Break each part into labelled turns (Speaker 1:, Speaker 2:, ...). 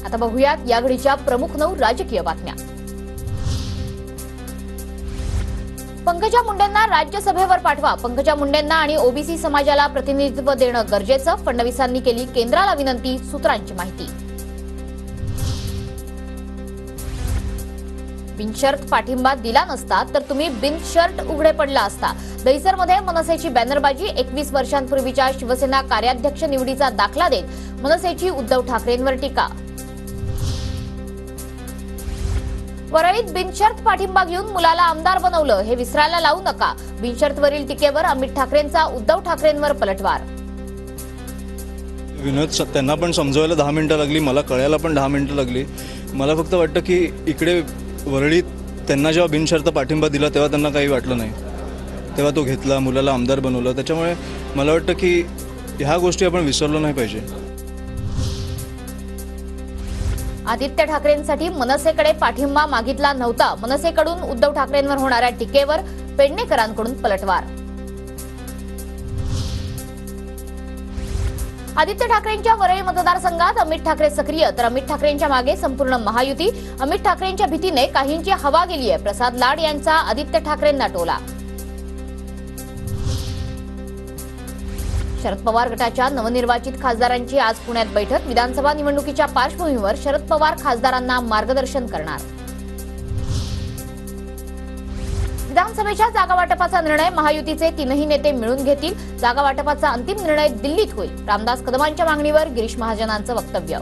Speaker 1: आता बघूयात या घडीच्या प्रमुख 9 राजकीय बातम्या। पंकजा मुंडेंना राज्यसभेवर पाठवा। पंकजा मुंडेंना आणि ओबीसी समाजाला प्रतिनिधित्व देणं गरजेचं, फडणवीसांनी केली केंद्राला विनंती, सूत्रांची माहिती। बिनशर्त पाठिंबा दिला नसता तर तुम्ही बिनशर्त उघडे पडला असता। दहिसरमध्ये मनसेची बॅनरबाजी, 21 वर्षांपूर्वीच्या शिवसेना कार्याध्यक्ष निवडीचा दाखला देत मनसेची उद्धव ठाकरेंवर टीका। वरळीत बिनशर्त पाठिंबा घेऊन मुलाला आमदार बनवलं, हे विसरायला लावू नका। बिनशर्तवरील टीकेवर अमित ठाकरेंचा उद्धव ठाकरेंवर पलटवार।
Speaker 2: विनोद त्यांना पण समजवायला 10 मिनिटं लागली, मला कळायला पण 10 मिनिटं लागली। मला फक्त वाटतं की इकडे वरळीत त्यांना जेव्हा बिनशर्त पाठिंबा दिला तेव्हा त्यांना काही वाटलं नाही, तेव्हा तो घेतला, मुलाला आमदार बनवलं। त्याच्यामुळे मला वाटतं की ह्या गोष्टी आपण विसरलो नाही पाहिजे।
Speaker 1: आदित्य ठाकरेंसाठी मनसेकडे पाठिंबा मागितला नव्हता, मनसेकडून उद्धव ठाकरेंवर होणाऱ्या टीकेवर पेडणेकरांकडून पलटवार। आदित्य ठाकरेंच्या वरळी मतदारसंघात अमित ठाकरे सक्रिय, तर अमित ठाकरेंच्या मागे संपूर्ण महायुती। अमित ठाकरेंच्या भीतीने काहींची हवा गेली आहे, प्रसाद लाड यांचा आदित्य ठाकरेंना टोला। शरद पवार गटाच्या नवनिर्वाचित खासदारांची आज पुण्यात बैठक, विधानसभा निवडणुकीच्या पार्श्वभूमीवर शरद पवार खासदारांना मार्गदर्शन करणार। विधानसभेच्या जागा वाटपाचा निर्णय महायुतीचे 3ही नेते मिळून घेतील, जागा वाटपाचा अंतिम निर्णय दिल्लीत होईल। रामदास कदमांच्या मागणीवर गिरीश महाजनांचं वक्तव्य।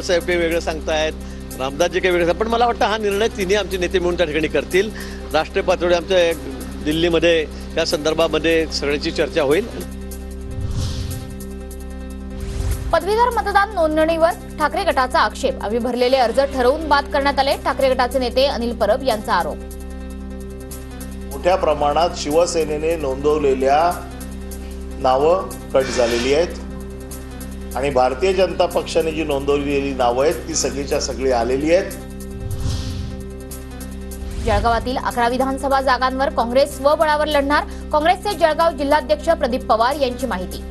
Speaker 3: साहेब काही वेगळं सांगतायत, रामदासजी काही वेगळं, पण मला वाटतं हा निर्णय तिन्ही आमचे नेते मिळून त्या ठिकाणी करतील। राष्ट्रीय पातळीवर आमच्या दिल्लीमध्ये या संदर्भामध्ये सगळ्याची चर्चा होईल।
Speaker 1: पदवीधर मतदान नोंदणीवर ठाकरे गटाचा आक्षेप, आम्ही भरलेले अर्ज ठरवून बाद करण्यात आले, ठाकरे गटाचे नेते अनिल परब यांचा आरोप।
Speaker 4: मोठ्या प्रमाणात शिवसेनेने नोंदवलेल्या नावं कट झालेली आहेत आणि भारतीय जनता पक्षाने जी नोंदवलेली नावं आहेत ती सगळीच्या सगळी आलेली आहेत।
Speaker 1: जळगावातील 11 विधानसभा जागांवर काँग्रेस स्वबळावर लढणार, काँग्रेसचे जळगाव जिल्हाध्यक्ष प्रदीप पवार यांची माहिती।